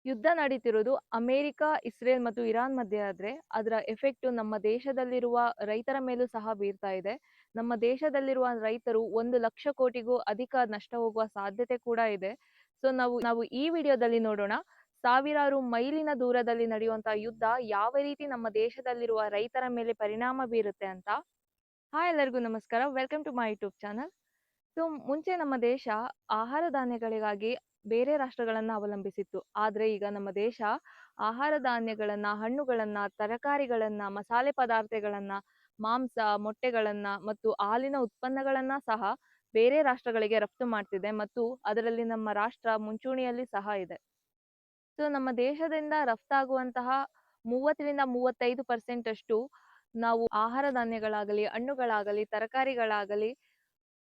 ಯುದ್ಧ ನಡೀತಿರೋದು America, Israel ಮತ್ತು Iran ಮಧ್ಯೆ ಆದ್ರೆ ಅದರ ಎಫೆಕ್ಟ್ ನಮ್ಮ ದೇಶದಲ್ಲಿರುವ ರೈತರ ಮೇಲೂ ಸಹ ಬೀರ್ತಾ ಇದೆ. ನಮ್ಮ ದೇಶದಲ್ಲಿರುವ ರೈತರು 1,00,000 ಕೋಟಿಗೂ ಅಧಿಕ ನಷ್ಟ ಹೋಗುವ ಸಾಧ್ಯತೆ ಕೂಡ ಇದೆ. ಸೊ ನಾವು ಈ ವಿಡಿಯೋದಲ್ಲಿ ನೋಡೋಣ, ಸಾವಿರಾರು ಮೈಲಿನ ದೂರದಲ್ಲಿ ನಡೆಯುವಂತಹ ಯುದ್ಧ ಯಾವ ರೀತಿ ನಮ್ಮ ದೇಶದಲ್ಲಿರುವ ರೈತರ ಮೇಲೆ ಪರಿಣಾಮ ಬೀರುತ್ತೆ ಅಂತ. ಹಾಯ್ ಎಲ್ಲರಿಗೂ ನಮಸ್ಕಾರ, welcome to my YouTube channel. So ಮುಂಚೆ ನಮ್ಮ ದೇಶ ಆಹಾರ ಧಾನ್ಯಗಳಿಗಾಗಿ ಬೇರೆ ರಾಷ್ಟ್ರಗಳನ್ನ ಅವಲಂಬಿಸಿತ್ತು. ಆದ್ರೆ ಈಗ ನಮ್ಮ ದೇಶ ಆಹಾರ ಧಾನ್ಯಗಳನ್ನ, ಹಣ್ಣುಗಳನ್ನ, ತರಕಾರಿಗಳನ್ನ, ಮಸಾಲೆ ಪದಾರ್ಥಗಳನ್ನ, ಮಾಂಸ, ಮೊಟ್ಟೆಗಳನ್ನ ಮತ್ತು ಹಾಲಿನ ಉತ್ಪನ್ನಗಳನ್ನ ಸಹ ಬೇರೆ ರಾಷ್ಟ್ರಗಳಿಗೆ ರಫ್ತು ಮಾಡ್ತಿದೆ ಮತ್ತು ಅದರಲ್ಲಿ ನಮ್ಮ ರಾಷ್ಟ್ರ ಮುಂಚೂಣಿಯಲ್ಲಿ ಸಹ ಇದೆ. ಸೊ ನಮ್ಮ ದೇಶದಿಂದ ರಫ್ತಾಗುವಂತಹ 30-35% ಅಷ್ಟು ನಾವು ಆಹಾರ ಧಾನ್ಯಗಳಾಗಲಿ, ಹಣ್ಣುಗಳಾಗಲಿ, ತರಕಾರಿಗಳಾಗಲಿ,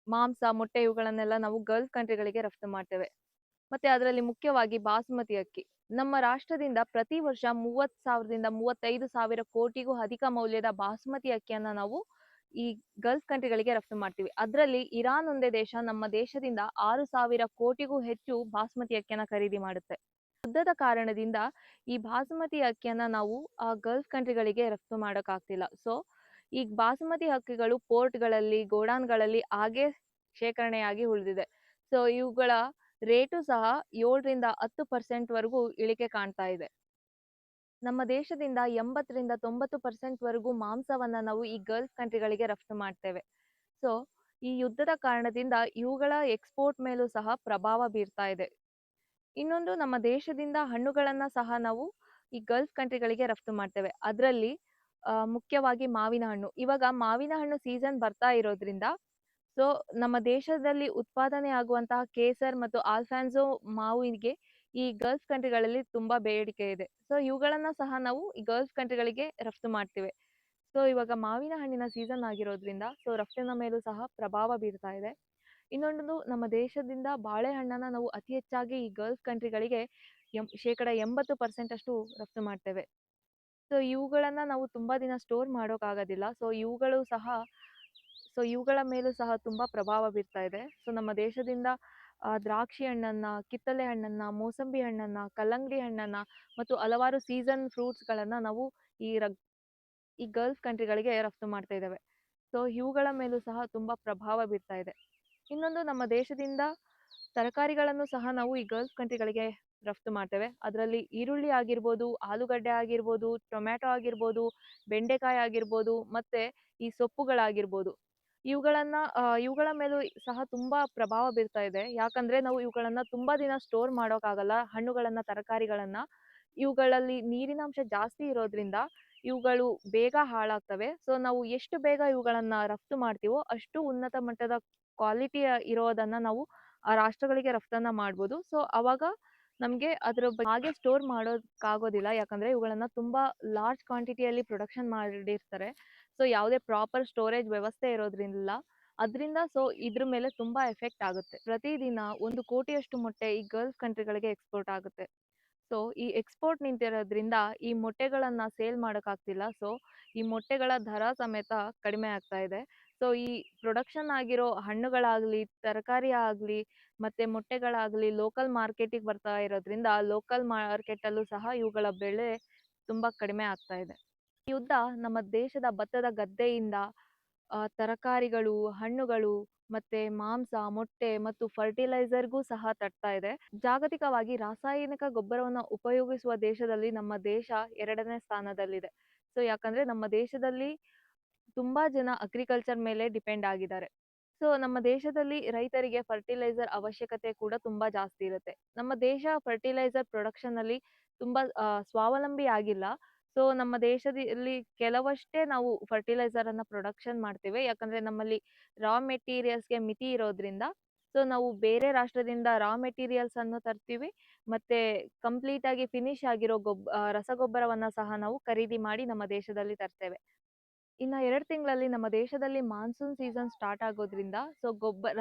ಮಾಂಸ, ಮೊಟ್ಟೆ ಇವುಗಳನ್ನೆಲ್ಲ ನಾವು ಗಲ್ಫ್ ಕಂಟ್ರಿಗಳಿಗೆ ರಫ್ತು ಮಾಡ್ತೇವೆ. ಮತ್ತೆ ಅದರಲ್ಲಿ ಮುಖ್ಯವಾಗಿ ಬಾಸುಮತಿ ಅಕ್ಕಿ. ನಮ್ಮ ರಾಷ್ಟ್ರದಿಂದ ಪ್ರತಿ ವರ್ಷ 30,000-35,000 ಕೋಟಿಗೂ ಅಧಿಕ ಮೌಲ್ಯದ ಬಾಸುಮತಿ ಅಕ್ಕಿಯನ್ನ ನಾವು ಈ ಗಲ್ಫ್ ಕಂಟ್ರಿಗಳಿಗೆ ರಫ್ತು ಮಾಡ್ತೀವಿ. ಅದರಲ್ಲಿ ಇರಾನ್ ಒಂದೇ ದೇಶ ನಮ್ಮ ದೇಶದಿಂದ 6,000 ಕೋಟಿಗೂ ಹೆಚ್ಚು ಬಾಸುಮತಿ ಅಕ್ಕಿಯನ್ನ ಖರೀದಿ ಮಾಡುತ್ತೆ. ಯುದ್ಧದ ಕಾರಣದಿಂದ ಈ ಬಾಸುಮತಿ ಅಕ್ಕಿಯನ್ನ ನಾವು ಆ ಗಲ್ಫ್ ಕಂಟ್ರಿಗಳಿಗೆ ರಫ್ತು ಮಾಡೋಕ್ಕಾಗ್ತಿಲ್ಲ. ಸೊ ಈ ಬಾಸುಮತಿ ಅಕ್ಕಿಗಳು ಪೋರ್ಟ್ಗಳಲ್ಲಿ, ಗೋಡಾನ್ಗಳಲ್ಲಿ ಹಾಗೆ ಶೇಖರಣೆಯಾಗಿ ಉಳಿದಿದೆ. ಸೊ ಇವುಗಳ ರೇಟು ಸಹ 7-10% ವರೆಗೂ ಇಳಿಕೆ ಕಾಣ್ತಾ ಇದೆ. ನಮ್ಮ ದೇಶದಿಂದ 80-90% ವರೆಗೂ ಮಾಂಸವನ್ನ ನಾವು ಈ ಗಲ್ಫ್ ಕಂಟ್ರಿಗಳಿಗೆ ರಫ್ತು ಮಾಡ್ತೇವೆ. ಸೊ ಈ ಯುದ್ಧದ ಕಾರಣದಿಂದ ಇವುಗಳ ಎಕ್ಸ್ಪೋರ್ಟ್ ಮೇಲೂ ಸಹ ಪ್ರಭಾವ ಬೀರ್ತಾ ಇದೆ. ಇನ್ನೊಂದು, ನಮ್ಮ ದೇಶದಿಂದ ಹಣ್ಣುಗಳನ್ನ ಸಹ ನಾವು ಈ ಗಲ್ಫ್ ಕಂಟ್ರಿಗಳಿಗೆ ರಫ್ತು ಮಾಡ್ತೇವೆ. ಅದರಲ್ಲಿ ಮುಖ್ಯವಾಗಿ ಮಾವಿನ ಹಣ್ಣು. ಇವಾಗ ಮಾವಿನ ಹಣ್ಣು ಸೀಸನ್ ಬರ್ತಾ ಇರೋದ್ರಿಂದ ಸೊ ನಮ್ಮ ದೇಶದಲ್ಲಿ ಉತ್ಪಾದನೆ ಆಗುವಂತಹ ಕೇಸರ್ ಮತ್ತು ಆಲ್ಫಾನ್ಸೋ ಮಾವಿಗೆ ಈ ಗಲ್ಫ್ ಕಂಟ್ರಿಗಳಲ್ಲಿ ತುಂಬಾ ಬೇಡಿಕೆ ಇದೆ. ಸೊ ಇವುಗಳನ್ನ ಸಹ ನಾವು ಈ ಗಲ್ಫ್ ಕಂಟ್ರಿಗಳಿಗೆ ರಫ್ತು ಮಾಡ್ತೀವಿ. ಸೊ ಇವಾಗ ಮಾವಿನ ಹಣ್ಣಿನ ಸೀಸನ್ ಆಗಿರೋದ್ರಿಂದ ಸೊ ರಫ್ತಿನ ಮೇಲೂ ಸಹ ಪ್ರಭಾವ ಬೀರ್ತಾ ಇದೆ. ಇನ್ನೊಂದು, ನಮ್ಮ ದೇಶದಿಂದ ಬಾಳೆಹಣ್ಣನ್ನ ನಾವು ಅತಿ ಹೆಚ್ಚಾಗಿ ಈ ಗಲ್ಫ್ ಕಂಟ್ರಿಗಳಿಗೆ 80% ಅಷ್ಟು ರಫ್ತು ಮಾಡ್ತೇವೆ. ಸೊ ಇವುಗಳನ್ನ ನಾವು ತುಂಬಾ ದಿನ ಸ್ಟೋರ್ ಮಾಡೋಕ್ಕಾಗೋದಿಲ್ಲ. ಸೊ ಇವುಗಳ ಮೇಲೂ ಸಹ ತುಂಬಾ ಪ್ರಭಾವ ಬೀರ್ತಾ ಇದೆ. ಸೊ ನಮ್ಮ ದೇಶದಿಂದ ದ್ರಾಕ್ಷಿ ಹಣ್ಣನ್ನ, ಕಿತ್ತಳೆ ಹಣ್ಣನ್ನ, ಮೋಸಂಬಿ ಹಣ್ಣನ್ನ, ಕಲ್ಲಂಗಡಿ ಹಣ್ಣನ್ನ ಮತ್ತು ಹಲವಾರು ಸೀಸನ್ ಫ್ರೂಟ್ಸ್ಗಳನ್ನ ನಾವು ಈ ಗಲ್ಫ್ ಕಂಟ್ರಿಗಳಿಗೆ ರಫ್ತು ಮಾಡ್ತಾ ಇದ್ದೇವೆ. ಸೊ ಇವುಗಳ ಮೇಲೂ ಸಹ ತುಂಬಾ ಪ್ರಭಾವ ಬೀರ್ತಾ ಇದೆ. ಇನ್ನೊಂದು, ನಮ್ಮ ದೇಶದಿಂದ ತರಕಾರಿಗಳನ್ನು ಸಹ ನಾವು ಈ ಗಲ್ಫ್ ಕಂಟ್ರಿಗಳಿಗೆ ರಫ್ತು ಮಾಡ್ತೇವೆ. ಅದರಲ್ಲಿ ಈರುಳ್ಳಿ ಆಗಿರ್ಬೋದು, ಆಲೂಗಡ್ಡೆ ಆಗಿರ್ಬೋದು, ಟೊಮ್ಯಾಟೊ ಆಗಿರ್ಬೋದು, ಬೆಂಡೆಕಾಯಿ ಆಗಿರ್ಬೋದು, ಮತ್ತೆ ಈ ಸೊಪ್ಪುಗಳಾಗಿರ್ಬೋದು, ಇವುಗಳ ಮೇಲೂ ಸಹ ತುಂಬಾ ಪ್ರಭಾವ ಬೀರ್ತಾ ಇದೆ. ಯಾಕಂದ್ರೆ ನಾವು ಇವುಗಳನ್ನ ತುಂಬಾ ದಿನ ಸ್ಟೋರ್ ಮಾಡೋಕ್ಕಾಗಲ್ಲ. ಹಣ್ಣುಗಳನ್ನ, ತರಕಾರಿಗಳನ್ನ ಇವುಗಳಲ್ಲಿ ನೀರಿನಾಂಶ ಜಾಸ್ತಿ ಇರೋದ್ರಿಂದ ಇವುಗಳು ಬೇಗ ಹಾಳಾಗ್ತವೆ. ಸೊ ನಾವು ಎಷ್ಟು ಬೇಗ ಇವುಗಳನ್ನ ರಫ್ತು ಮಾಡ್ತೀವೋ ಅಷ್ಟು ಉನ್ನತ ಮಟ್ಟದ ಕ್ವಾಲಿಟಿ ಇರೋದನ್ನ ನಾವು ಆ ರಾಷ್ಟ್ರಗಳಿಗೆ ರಫ್ತನ್ನ ಮಾಡ್ಬೋದು. ಸೊ ಅವಾಗ ನಮ್ಗೆ ಹಾಗೆ ಸ್ಟೋರ್ ಮಾಡೋಕ್ಕಾಗೋದಿಲ್ಲ. ಯಾಕಂದ್ರೆ ಇವುಗಳನ್ನ ತುಂಬಾ ಲಾರ್ಜ್ ಕ್ವಾಂಟಿಟಿಯಲ್ಲಿ ಪ್ರೊಡಕ್ಷನ್ ಮಾಡಿರ್ತಾರೆ. ಸೊ ಯಾವುದೇ ಪ್ರಾಪರ್ ಸ್ಟೋರೇಜ್ ವ್ಯವಸ್ಥೆ ಇರೋದ್ರಿಂದ ಸೊ ಇದ್ರ ಮೇಲೆ ತುಂಬಾ ಎಫೆಕ್ಟ್ ಆಗುತ್ತೆ. ಪ್ರತಿದಿನ 1 ಕೋಟಿಯಷ್ಟು ಮೊಟ್ಟೆ ಈ ಗಲ್ಫ್ ಕಂಟ್ರಿಗಳಿಗೆ ಎಕ್ಸ್ಪೋರ್ಟ್ ಆಗುತ್ತೆ. ಸೊ ಈ ಎಕ್ಸ್ಪೋರ್ಟ್ ನಿಂತಿರೋದ್ರಿಂದ ಈ ಮೊಟ್ಟೆಗಳನ್ನ ಸೇಲ್ ಮಾಡೋಕ್ಕಾಗ್ತಿಲ್ಲ. ಸೊ ಈ ಮೊಟ್ಟೆಗಳ ದರ ಸಮೇತ ಕಡಿಮೆ ಆಗ್ತಾ ಇದೆ. ಸೊ ಈ ಪ್ರೊಡಕ್ಷನ್ ಆಗಿರೋ ಹಣ್ಣುಗಳಾಗ್ಲಿ, ತರಕಾರಿ ಆಗ್ಲಿ, ಮತ್ತೆ ಮೊಟ್ಟೆಗಳಾಗ್ಲಿ ಲೋಕಲ್ ಮಾರ್ಕೆಟಿಗೆ ಬರ್ತಾ ಇರೋದ್ರಿಂದ ಲೋಕಲ್ ಮಾರ್ಕೆಟ್ ಅಲ್ಲೂ ಸಹ ಇವುಗಳ ಬೆಲೆ ತುಂಬಾ ಕಡಿಮೆ ಆಗ್ತಾ ಇದೆ. ಈ ಯುದ್ಧ ನಮ್ಮ ದೇಶದ ಭತ್ತದ ಗದ್ದೆಯಿಂದ ತರಕಾರಿಗಳು, ಹಣ್ಣುಗಳು, ಮತ್ತೆ ಮಾಂಸ, ಮೊಟ್ಟೆ ಮತ್ತು ಫರ್ಟಿಲೈಸರ್ಗೂ ಸಹ ತಟ್ತಾ ಇದೆ. ಜಾಗತಿಕವಾಗಿ ರಾಸಾಯನಿಕ ಗೊಬ್ಬರವನ್ನು ಉಪಯೋಗಿಸುವ ದೇಶದಲ್ಲಿ ನಮ್ಮ ದೇಶ 2ನೇ ಸ್ಥಾನದಲ್ಲಿದೆ. ಸೊ ಯಾಕಂದ್ರೆ ನಮ್ಮ ದೇಶದಲ್ಲಿ ತುಂಬಾ ಜನ ಅಗ್ರಿಕಲ್ಚರ್ ಮೇಲೆ ಡಿಪೆಂಡ್ ಆಗಿದ್ದಾರೆ. ಸೊ ನಮ್ಮ ದೇಶದಲ್ಲಿ ರೈತರಿಗೆ ಫರ್ಟಿಲೈಸರ್ ಅವಶ್ಯಕತೆ ಕೂಡ ತುಂಬಾ ಜಾಸ್ತಿ ಇರುತ್ತೆ. ನಮ್ಮ ದೇಶ ಫರ್ಟಿಲೈಸರ್ ಪ್ರೊಡಕ್ಷನ್ ಅಲ್ಲಿ ತುಂಬಾ ಸ್ವಾವಲಂಬಿ ಆಗಿಲ್ಲ. ಸೊ ನಮ್ಮ ದೇಶದಲ್ಲಿ ಕೆಲವಷ್ಟೇ ನಾವು ಫರ್ಟಿಲೈಸರ್ ಅನ್ನ ಪ್ರೊಡಕ್ಷನ್ ಮಾಡ್ತೇವೆ. ಯಾಕಂದ್ರೆ ನಮ್ಮಲ್ಲಿ ರಾ ಮೆಟೀರಿಯಲ್ಸ್ಗೆ ಮಿತಿ ಇರೋದ್ರಿಂದ ಸೊ ನಾವು ಬೇರೆ ರಾಷ್ಟ್ರದಿಂದ ರಾ ಮೆಟೀರಿಯಲ್ಸ್ ಅನ್ನು ತರ್ತೀವಿ. ಮತ್ತೆ ಕಂಪ್ಲೀಟ್ ಆಗಿ ಫಿನಿಶ್ ಆಗಿರೋ ರಸಗೊಬ್ಬರವನ್ನ ಸಹ ನಾವು ಖರೀದಿ ಮಾಡಿ ನಮ್ಮ ದೇಶದಲ್ಲಿ ತರ್ತೇವೆ. ಇನ್ನ 2 ತಿಂಗಳಲ್ಲಿ ನಮ್ಮ ದೇಶದಲ್ಲಿ ಮಾನ್ಸೂನ್ ಸೀಸನ್ ಸ್ಟಾರ್ಟ್ ಆಗೋದ್ರಿಂದ ಸೊ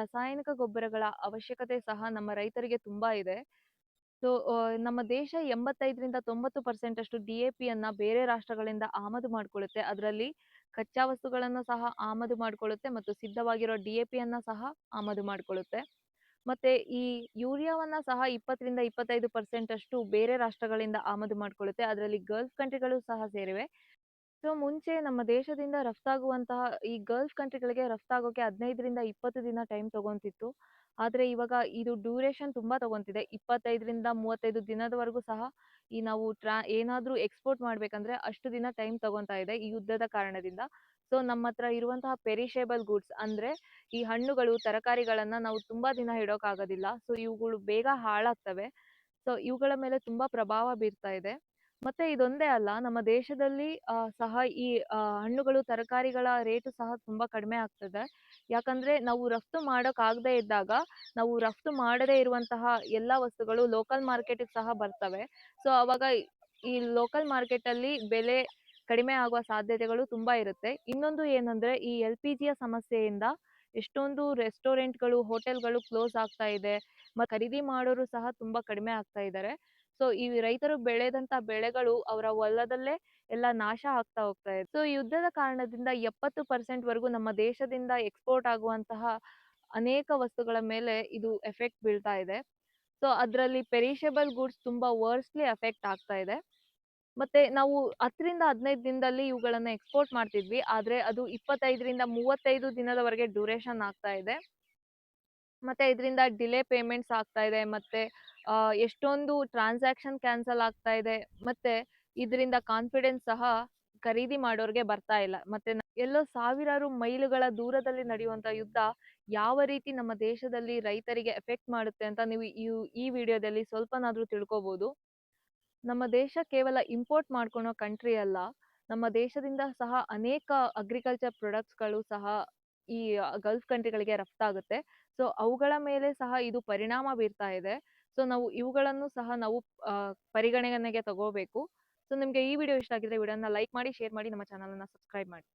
ರಾಸಾಯನಿಕ ಗೊಬ್ಬರಗಳ ಅವಶ್ಯಕತೆ ಸಹ ನಮ್ಮ ರೈತರಿಗೆ ತುಂಬಾ ಇದೆ. ಸೊ ನಮ್ಮ ದೇಶ 85-90% ಅಷ್ಟು DAP ಯನ್ನ ಬೇರೆ ರಾಷ್ಟ್ರಗಳಿಂದ ಆಮದು ಮಾಡ್ಕೊಳ್ಳುತ್ತೆ. ಅದರಲ್ಲಿ ಕಚ್ಚಾ ವಸ್ತುಗಳನ್ನು ಸಹ ಆಮದು ಮಾಡ್ಕೊಳ್ಳುತ್ತೆ ಮತ್ತು ಸಿದ್ಧವಾಗಿರೋ DAP ಯನ್ನ ಸಹ ಆಮದು ಮಾಡ್ಕೊಳ್ಳುತ್ತೆ. ಮತ್ತೆ ಈ ಯೂರಿಯಾವನ್ನ ಸಹ 20-25% ಅಷ್ಟು ಬೇರೆ ರಾಷ್ಟ್ರಗಳಿಂದ ಆಮದು ಮಾಡ್ಕೊಳ್ಳುತ್ತೆ. ಅದರಲ್ಲಿ ಗಲ್ಫ್ ಕಂಟ್ರಿಗಳು ಸಹ ಸೇರಿವೆ. ಸೊ ಮುಂಚೆ ನಮ್ಮ ದೇಶದಿಂದ ರಫ್ತಾಗುವಂತಹ ಈ ಗಲ್ಫ್ ಕಂಟ್ರಿಗಳಿಗೆ ರಫ್ತಾಗೋಕೆ 15-20 ದಿನ ಟೈಮ್ ತಗೊಂತಿತ್ತು. ಆದ್ರೆ ಇವಾಗ ಇದು ಡ್ಯೂರೇಷನ್ ತುಂಬಾ ತಗೊಂತಿದೆ. 25-35 ದಿನದವರೆಗೂ ಸಹ ಈ ನಾವು ಏನಾದ್ರೂ ಎಕ್ಸ್ಪೋರ್ಟ್ ಮಾಡ್ಬೇಕಂದ್ರೆ ಅಷ್ಟು ದಿನ ಟೈಮ್ ತಗೊಂತಾ ಇದೆ ಈ ಯುದ್ಧದ ಕಾರಣದಿಂದ. ಸೊ ನಮ್ಮ ಹತ್ರ ಇರುವಂತಹ ಪೆರಿಷೇಬಲ್ ಗೂಡ್ಸ್ ಅಂದ್ರೆ ಈ ಹಣ್ಣುಗಳು, ತರಕಾರಿಗಳನ್ನ ನಾವು ತುಂಬಾ ದಿನ ಇಡೋಕ್ಕಾಗೋದಿಲ್ಲ. ಸೊ ಇವುಗಳು ಬೇಗ ಹಾಳಾಗ್ತವೆ. ಸೊ ಇವುಗಳ ಮೇಲೆ ತುಂಬಾ ಪ್ರಭಾವ ಬೀರ್ತಾ ಇದೆ. ಮತ್ತೆ ಇದೊಂದೇ ಅಲ್ಲ, ನಮ್ಮ ದೇಶದಲ್ಲಿ ಸಹ ಈ ಹಣ್ಣುಗಳು, ತರಕಾರಿಗಳ ರೇಟು ಸಹ ತುಂಬಾ ಕಡಿಮೆ ಆಗ್ತದೆ. ಯಾಕಂದ್ರೆ ನಾವು ರಫ್ತು ಮಾಡೋಕ್ಕಾಗದೇ ಇದ್ದಾಗ, ನಾವು ರಫ್ತು ಮಾಡದೇ ಇರುವಂತಹ ಎಲ್ಲಾ ವಸ್ತುಗಳು ಲೋಕಲ್ ಮಾರ್ಕೆಟಿಗೆ ಸಹ ಬರ್ತವೆ. ಸೊ ಅವಾಗ ಈ ಲೋಕಲ್ ಮಾರ್ಕೆಟಲ್ಲಿ ಬೆಲೆ ಕಡಿಮೆ ಆಗುವ ಸಾಧ್ಯತೆಗಳು ತುಂಬಾ ಇರುತ್ತೆ. ಇನ್ನೊಂದು ಏನಂದ್ರೆ ಈ LPGಯ ಸಮಸ್ಯೆಯಿಂದ ಎಷ್ಟೊಂದು ರೆಸ್ಟೋರೆಂಟ್‌ಗಳು, ಹೋಟೆಲ್‌ಗಳು ಕ್ಲೋಸ್ ಆಗ್ತಾ ಇದೆ. ಖರೀದಿ ಮಾಡೋರು ಸಹ ತುಂಬಾ ಕಡಿಮೆ ಆಗ್ತಾ ಇದ್ದಾರೆ. ಸೊ ಈ ರೈತರು ಬೆಳೆದಂತ ಬೆಳೆಗಳು ಅವರ ಹೊಲದಲ್ಲೇ ಎಲ್ಲ ನಾಶ ಆಗ್ತಾ ಹೋಗ್ತಾ ಇದೆ. ಸೊ ಯುದ್ಧದ ಕಾರಣದಿಂದ 70% ವರೆಗೂ ನಮ್ಮ ದೇಶದಿಂದ ಎಕ್ಸ್ಪೋರ್ಟ್ ಆಗುವಂತಹ ಅನೇಕ ವಸ್ತುಗಳ ಮೇಲೆ ಇದು ಎಫೆಕ್ಟ್ ಬೀಳ್ತಾ ಇದೆ. ಸೊ ಅದರಲ್ಲಿ ಪೆರಿಷಬಲ್ ಗೂಡ್ಸ್ ತುಂಬಾ ವರ್ಸ್ಟ್‌ಲಿ ಎಫೆಕ್ಟ್ ಆಗ್ತಾ ಇದೆ. ಮತ್ತೆ ನಾವು 10-15 ದಿನದಲ್ಲಿ ಇವುಗಳನ್ನ ಎಕ್ಸ್ಪೋರ್ಟ್ ಮಾಡ್ತಿದ್ವಿ. ಆದ್ರೆ ಅದು 25-35 ದಿನದವರೆಗೆ ಡ್ಯೂರೇಷನ್ ಆಗ್ತಾ ಇದೆ. ಮತ್ತೆ ಇದರಿಂದ ಡಿಲೇ ಪೇಮೆಂಟ್ಸ್ ಆಗ್ತಾ ಇದೆ. ಮತ್ತೆ ಎಷ್ಟೊಂದು ಟ್ರಾನ್ಸಾಕ್ಷನ್ ಕ್ಯಾನ್ಸಲ್ ಆಗ್ತಾ ಇದೆ. ಮತ್ತೆ ಇದರಿಂದ ಕಾನ್ಫಿಡೆನ್ಸ್ ಸಹ ಖರೀದಿ ಮಾಡೋರ್ಗೆ ಬರ್ತಾ ಇಲ್ಲ. ಮತ್ತೆ ಎಲ್ಲೋ ಸಾವಿರಾರು ಮೈಲುಗಳ ದೂರದಲ್ಲಿ ನಡೆಯುವಂತ ಯುದ್ಧ ಯಾವ ರೀತಿ ನಮ್ಮ ದೇಶದಲ್ಲಿ ರೈತರಿಗೆ ಎಫೆಕ್ಟ್ ಮಾಡುತ್ತೆ ಅಂತ ನೀವು ಈ ವಿಡಿಯೋದಲ್ಲಿ ಸ್ವಲ್ಪನಾದ್ರೂ ತಿಳ್ಕೊಬಹುದು. ನಮ್ಮ ದೇಶ ಕೇವಲ ಇಂಪೋರ್ಟ್ ಮಾಡ್ಕೊಳೋ ಕಂಟ್ರಿ ಅಲ್ಲ. ನಮ್ಮ ದೇಶದಿಂದ ಸಹ ಅನೇಕ ಅಗ್ರಿಕಲ್ಚರ್ ಪ್ರಾಡಕ್ಟ್ಸ್‌ಗಳು ಸಹ ಈ ಗಲ್ಫ್ ಕಂಟ್ರಿಗಳಿಗೆ ರಫ್ತಾಗುತ್ತೆ. ಸೊ ಅವುಗಳ ಮೇಲೆ ಸಹ ಇದು ಪರಿಣಾಮ ಬೀರ್ತಾ ಇದೆ. ಸೊ ನಾವು ಇವುಗಳನ್ನು ಸಹ ನಾವು ಪರಿಗಣನೆಗೆ ತಗೋಬೇಕು. ಸೊ ನಿಮ್ಗೆ ಈ ವಿಡಿಯೋ ಇಷ್ಟ ಆಗಿದ್ರೆ ವಿಡಿಯೋನ ಲೈಕ್ ಮಾಡಿ, ಶೇರ್ ಮಾಡಿ, ನಮ್ಮ ಚಾನಲನ್ನ ಸಬ್ಸ್ಕ್ರೈಬ್ ಮಾಡಿ.